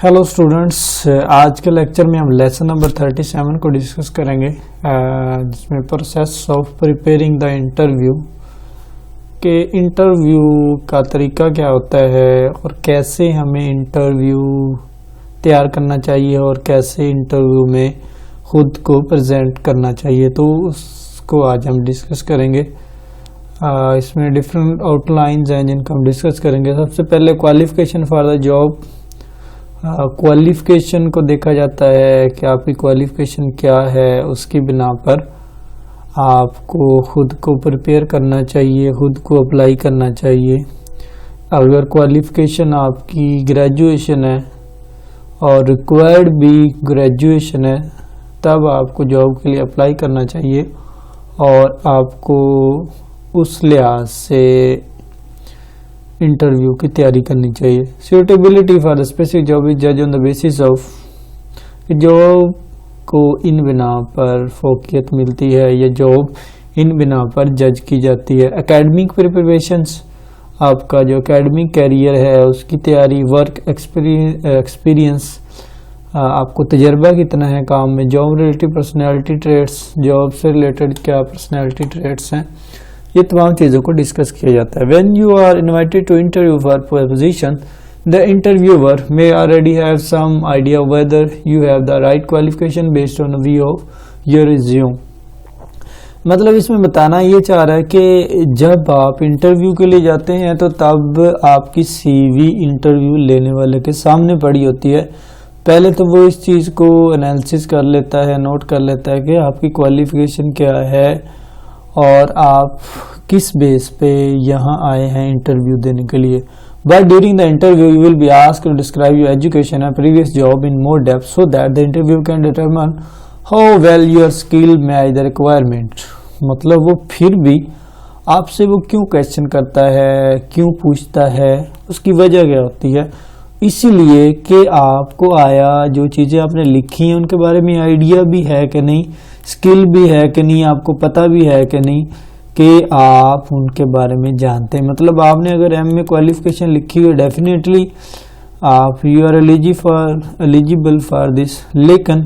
Hello students, आज के lecture में हम लेसन नंबर 37 को डिस्कस करेंगे, जिसमें process of preparing the interview के इंटरव्यू का तरीका क्या होता है और कैसे हमें इंटरव्यू तैयार करना चाहिए और कैसे इंटरव्यू में खुद को प्रेजेंट करना चाहिए, तो उसको आज हम डिस्कस करेंगे। इसमें डिफरेंट आउटलाइंस हैं जिनको हम डिस्कस करेंगे। सबसे पहले qualification for the job. Qualification को देखा जाता है कि आपकी क्वालिफिकेशन क्या है, उसकी बिना पर आपको खुद को प्रिपेयर करना चाहिए, खुद को अप्लाई करना चाहिए। अगर क्वालिफिकेशन आपकी ग्रेजुएशन है और रिक्वायर्ड भी ग्रेजुएशन है, तब आपको जॉब के लिए अप्लाई करना चाहिए और आपको उस लिहाज से इंटरव्यू की तैयारी करनी चाहिए। Suitability for the specific job is जज on the basis of job को इन बिना पर फोकियत मिलती है या जॉब इन बिना पर जज की जाती है। एकेडमिक प्रिपरेशंस, आपका जो एकेडमिक कैरियर है उसकी तैयारी। वर्क एक्सपीरियंस, आपको तजर्बा कितना है काम में। Job related personality traits, job से रिलेटेड क्या पर्सनैलिटी ट्रेट्स हैं, ये तमाम चीज़ों को डिस्कस किया जाता है। When you are invited to interview for position, the interviewer may already have some idea whether you have the right qualification based on view of your resume. मतलब इसमें बताना ये चाह रहा है कि जब आप इंटरव्यू के लिए जाते हैं तो तब आपकी सीवी इंटरव्यू लेने वाले के सामने पड़ी होती है। पहले तो वो इस चीज़ को एनालिसिस कर लेता है, नोट कर लेता है कि आपकी क्वालिफिकेशन क्या है और आप किस बेस पे यहाँ आए हैं इंटरव्यू देने के लिए। But during the interview you will be asked to describe your education and previous job in more depth so that the interview can determine how well your skill match the requirement. मतलब वो फिर भी आपसे वो क्यों question करता है, क्यों पूछता है, उसकी वजह क्या होती है। इसीलिए कि आपको आया जो चीज़ें आपने लिखी हैं उनके बारे में आइडिया भी है कि नहीं, स्किल भी है कि नहीं, आपको पता भी है कि नहीं कि आप उनके बारे में जानते हैं। मतलब आपने अगर एमए क्वालिफिकेशन लिखी हुई, डेफिनेटली आप you are eligible for this. लेकिन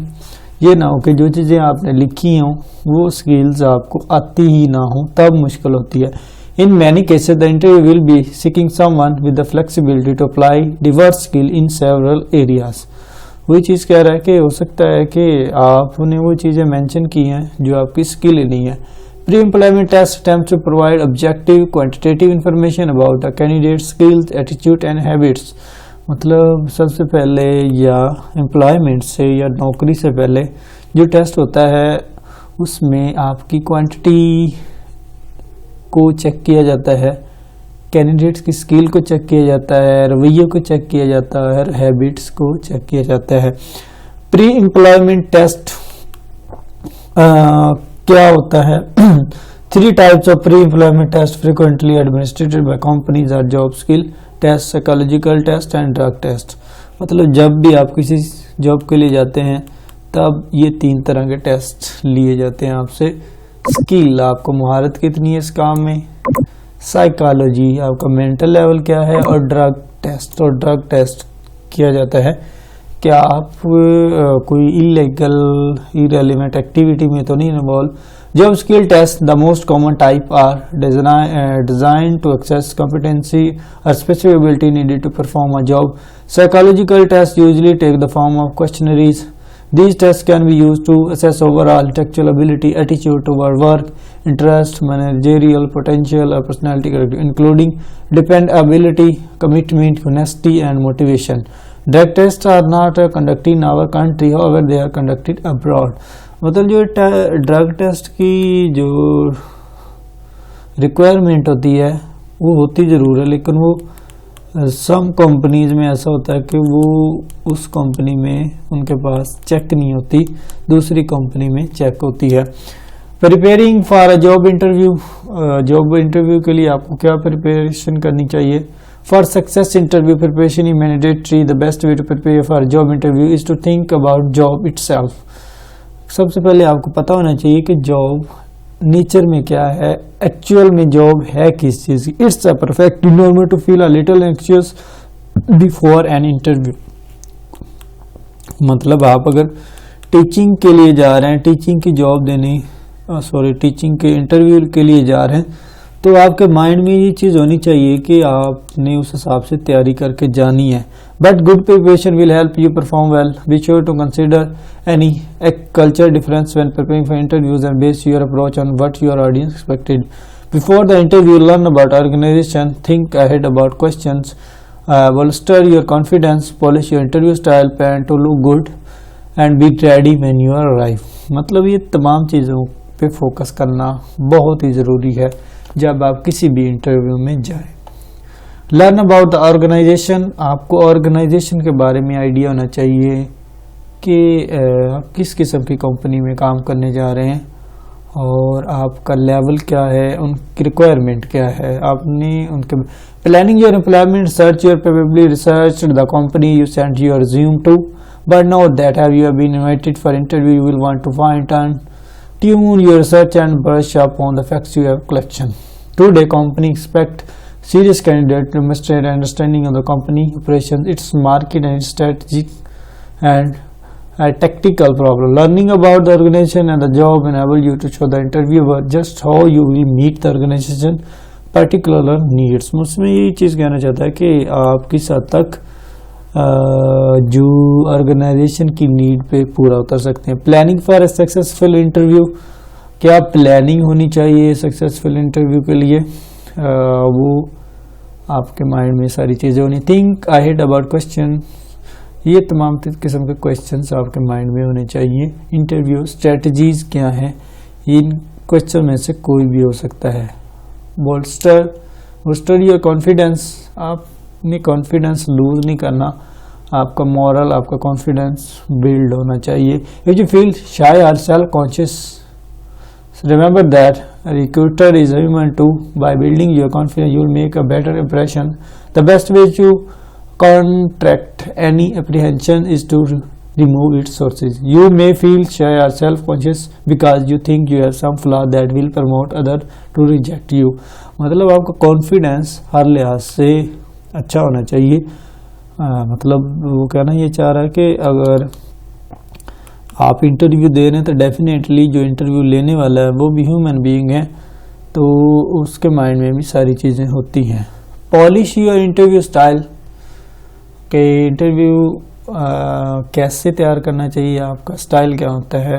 ये ना हो कि जो चीज़ें आपने लिखी हों वो स्किल्स आपको आती ही ना हो, तब मुश्किल होती है। In many cases, the interview will be seeking someone with the flexibility to apply diverse skill in several areas. वही चीज़ कह रहा है कि हो सकता है कि आपने वो चीज़ें मेंशन की हैं जो आपकी स्किल ही नहीं है। Pre employment test attempts to provide objective quantitative information about a candidate's skills, attitude and habits. मतलब सबसे पहले या एम्प्लॉयमेंट से या नौकरी से पहले जो टेस्ट होता है उसमें आपकी क्वांटिटी को चेक किया जाता है, कैंडिडेट्स की स्किल को चेक किया जाता है, रवैये को चेक किया जाता है, हैबिट्स को चेक किया जाता है। प्री एम्प्लॉयमेंट टेस्ट क्या होता है? 3 types of pre employment test frequently administered by companies are job skill test, psychological test and drug test. मतलब जब भी आप किसी जॉब के लिए जाते हैं तब ये 3 तरह के टेस्ट लिए जाते हैं आपसे। स्किल, आपको महारत कितनी है इस काम में। साइकोलॉजी, आपका मेंटल लेवल क्या है। और ड्रग टेस्ट, और ड्रग टेस्ट किया जाता है क्या आप कोई इलीगल इरेलेवेंट एक्टिविटी में तो नहीं involve. Job skill test, the most common type are design to access competency और specific ability needed to perform a job. Psychological test usually take the form of questionnaires. These tests can be used to assess overall intellectual ability, attitude toward work, interest, managerial potential, or personality character, including dependability, commitment, honesty, and motivation. Drug tests are not conducted in our country, however, they are conducted abroad. मतलब जो drug test की जो requirement होती है वो होती ज़रूर है, लेकिन वो सम कंपनीज में ऐसा होता है कि वो उस कंपनी में उनके पास चेक नहीं होती, दूसरी कंपनी में चेक होती है। Preparing for a job interview, job interview के लिए आपको क्या प्रिपरेशन करनी चाहिए। For success interview preparation is mandatory. The best way to prepare for job interview is to think about job itself. सबसे पहले आपको पता होना चाहिए कि जॉब नेचर में क्या है, एक्चुअल में जॉब है किस चीज की। It's a perfect normal to feel a little anxious before an interview. मतलब आप अगर टीचिंग के लिए जा रहे हैं, टीचिंग की जॉब देने टीचिंग के इंटरव्यू के लिए जा रहे हैं, तो आपके माइंड में ये चीज़ होनी चाहिए कि आपने उस हिसाब से तैयारी करके जानी है. But good preparation will help you perform well. Be sure to consider any culture difference when preparing for interviews and base your approach on what your audience expected. Before the interview, learn about organization, think ahead about questions, bolster your confidence, polish your interview style, plan to look good and be ready when you arrive. मतलब ये तमाम चीज़ों पे focus करना बहुत ही ज़रूरी है जब आप किसी भी इंटरव्यू में जाएं. Learn about the organization. आपको ऑर्गेनाइजेशन के बारे में आइडिया होना चाहिए कि आप किस किस्म की कंपनी में काम करने जा रहे हैं और आपका लेवल क्या है, उनकी रिक्वायरमेंट क्या है. आपने उनके planning your employment, search your probably research the company you send your resume to, but note that have you been invited for interview you will want to find and tune your research and brush up on the facts you have collection. Today company expect serious candidate to demonstrate understanding of the company operations, its market and strategic and tactical problem. Learning about the organization and the job enable you to show the interviewer just how you will meet the organization particular needs. उसमें यही चीज़ कहना चाहता है कि आप किस हद तक जो ऑर्गेनाइजेशन की नीड पे पूरा उतर सकते हैं. Planning for a successful interview. क्या प्लानिंग होनी चाहिए सक्सेसफुल इंटरव्यू के लिए, वो आपके माइंड में सारी चीज़ें होनी. Think ahead about question. ये तमाम किस्म के क्वेश्चंस आपके माइंड में होने चाहिए. इंटरव्यू स्ट्रेटजीज क्या हैं, इन क्वेश्चन में से कोई भी हो सकता है. Bolster your confidence. आपने कॉन्फिडेंस लूज नहीं करना, आपका मॉरल, आपका कॉन्फिडेंस बिल्ड होना चाहिए. इफ यू फील शाय और self conscious, remember that a recruiter is human too. By building your confidence, you will make a better impression. The best way to counteract any apprehension is to remove its sources. You may feel shy or self-conscious because you think you have some flaw that will promote others to reject you. मतलब आपका confidence हर लिहाज से अच्छा होना चाहिए. मतलब वो कहना ये चाह रहा है कि अगर आप इंटरव्यू दे रहे हैं तो डेफिनेटली जो इंटरव्यू लेने वाला है वो भी ह्यूमन बीइंग है, तो उसके माइंड में भी सारी चीज़ें होती हैं. Polish your interview style. के इंटरव्यू कैसे तैयार करना चाहिए, आपका स्टाइल क्या होता है,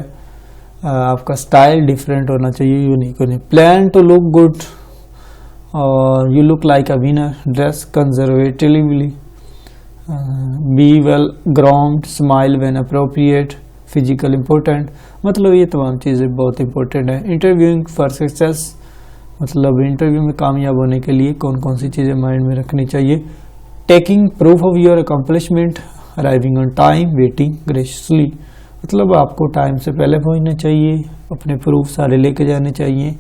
आपका स्टाइल डिफरेंट होना चाहिए, यूनिक होना. प्लान टू लुक गुड और you look like a winner. Dress conservatively, be Vale ground, smile when appropriate, physical important. मतलब ये तमाम चीज़ें बहुत इंपॉर्टेंट है. Interviewing for success. मतलब इंटरव्यू में कामयाब होने के लिए कौन कौन सी चीज़ें माइंड में रखनी चाहिए. Taking proof of your accomplishment, arriving on time, waiting graciously. मतलब आपको टाइम से पहले पहुंचना चाहिए, अपने प्रूफ सारे लेके जाने चाहिए,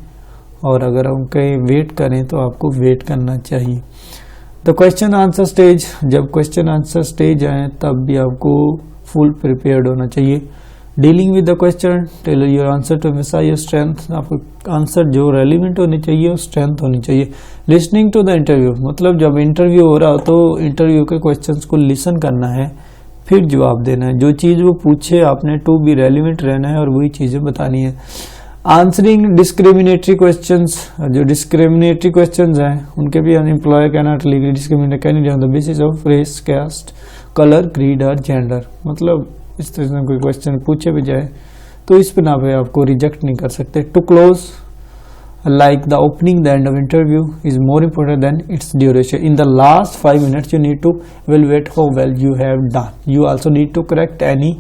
और अगर उनके वेट करें तो आपको वेट करना चाहिए. The question answer stage. जब क्वेश्चन आंसर स्टेज आए तब भी आपको फुल प्रिपेयर्ड होना चाहिए. Dealing with the question, tailor your answer to emphasize your strength. आपको आंसर जो रेलिवेंट होने चाहिए और स्ट्रेंथ होनी चाहिए. Listening to the interview. मतलब जब इंटरव्यू हो रहा हो तो इंटरव्यू के क्वेश्चंस को लिसन करना है, फिर जवाब देना है. जो चीज़ वो पूछे आपने टू बी रेलिवेंट रहना है और वही चीज़ें बतानी है. Answering discriminatory questions. जो डिस्क्रिमिनेटरी क्वेश्चंस हैं उनके भी an employer can not legally discriminate candidate on the basis of race, caste, colour, creed और जेंडर. मतलब इस तरह से कोई क्वेश्चन पूछे भी जाए तो इस बिना पे आपको रिजेक्ट नहीं कर सकते. To close, like the opening the end of interview is more important than its duration. In the last 5 minutes you need to evaluate how well you have done. You also need to correct any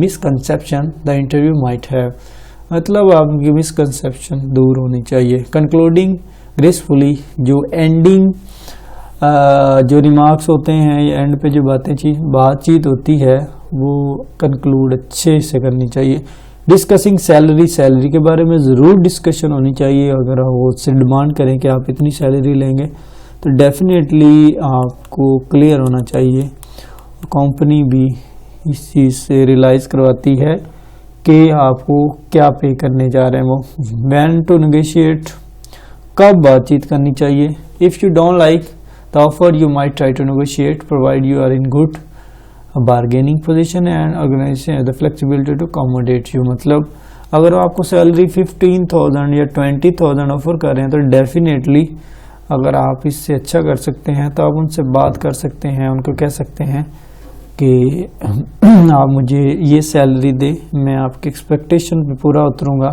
misconception the interview might have. मतलब आपकी misconception दूर होनी चाहिए. Concluding gracefully. जो ending जो remarks होते हैं या एंड पे जो बातचीत होती है वो कंक्लूड अच्छे से करनी चाहिए. Discussing salary. सैलरी के बारे में ज़रूर डिस्कशन होनी चाहिए. अगर वो उससे डिमांड करें कि आप इतनी सैलरी लेंगे तो डेफिनेटली आपको क्लियर होना चाहिए. कंपनी भी इस चीज़ से रियलाइज़ करवाती है कि आपको क्या पे करने जा रहे हैं वो. When to negotiate. कब बातचीत करनी चाहिए. If you don't like the offer you might try to negotiate provided you are in good bargaining position and organization the flexibility to accommodate you. मतलब अगर वो आपको सैलरी 15,000 या 20,000 ऑफर कर रहे हैं तो डेफिनेटली अगर आप इससे अच्छा कर सकते हैं तो आप उनसे बात कर सकते हैं, उनको कह सकते हैं कि आप मुझे ये सैलरी दे, मैं आपकी एक्सपेक्टेशन पे पूरा उतरूँगा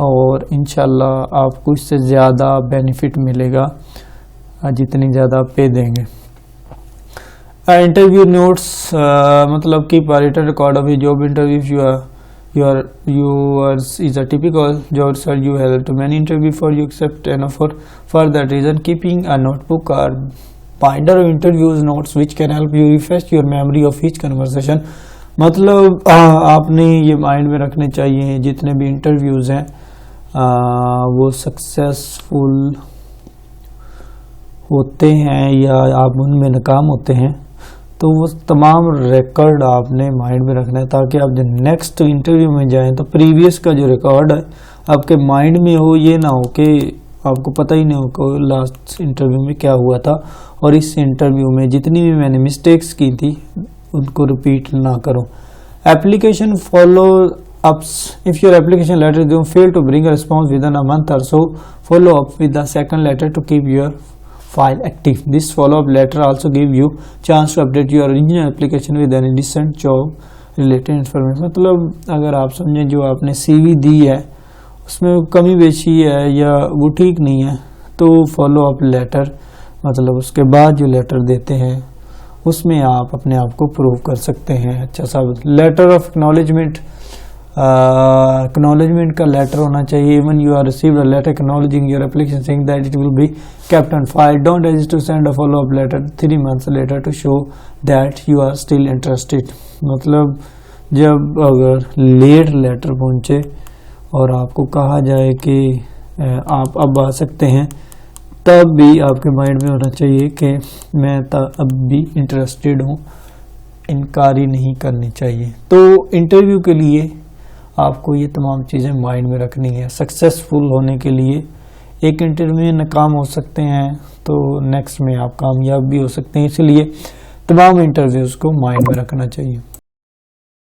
और इंशाल्लाह आपको इससे ज़्यादा बेनिफिट मिलेगा जितनी ज़्यादा पे देंगे। इंटरव्यू नोट्स मतलब keep a written record of job interview yours is a typical job search. You have too many interview for you accept an offer. For that reason, keeping a notebook or binder of interviews notes which can help you refresh your memory of each conversation. मतलब आपने ये mind में रखने चाहिए जितने भी interviews हैं वो सक्सेसफुल होते हैं या आप उनमें नाकाम होते हैं तो वो तमाम रिकॉर्ड आपने माइंड में रखना है ताकि आप जब नेक्स्ट इंटरव्यू में जाएं तो प्रीवियस का जो रिकॉर्ड है आपके माइंड में हो, ये ना हो कि आपको पता ही नहीं हो कि लास्ट इंटरव्यू में क्या हुआ था और इस इंटरव्यू में जितनी भी मैंने मिस्टेक्स की थी उनको रिपीट ना करो। Application follow ups. If your application letter don't fail to bring a response within a month or so, follow up with the second letter to keep your file active. This follow-up letter also give you chance to update your original application with any recent job related information. मतलब अगर आप समझें जो आपने CV दी है उसमें कमी बेशी है या वो ठीक नहीं है तो फॉलो अप लेटर मतलब उसके बाद जो लेटर देते हैं उसमें आप अपने आप को प्रूव कर सकते हैं। अच्छा सा लेटर ऑफ एक्नॉलेजमेंट एक्नॉलेजमेंट का लेटर होना चाहिए। Even you are received a letter acknowledging your application saying that it will be kept on file. Don't hesitate to send a follow up letter 3 months later to show that you are still interested. मतलब जब अगर late letter पहुंचे और आपको कहा जाए कि आप अब आ सकते हैं तब भी आपके माइंड में होना चाहिए कि मैं अब भी इंटरेस्टेड हूँ, इनकार ही नहीं करनी चाहिए। तो इंटरव्यू के लिए आपको ये तमाम चीज़ें माइंड में रखनी है। सक्सेसफुल होने के लिए एक इंटरव्यू में नाकाम हो सकते हैं तो नेक्स्ट में आप कामयाब भी हो सकते हैं, इसलिए तमाम इंटरव्यूज़ को माइंड में रखना चाहिए।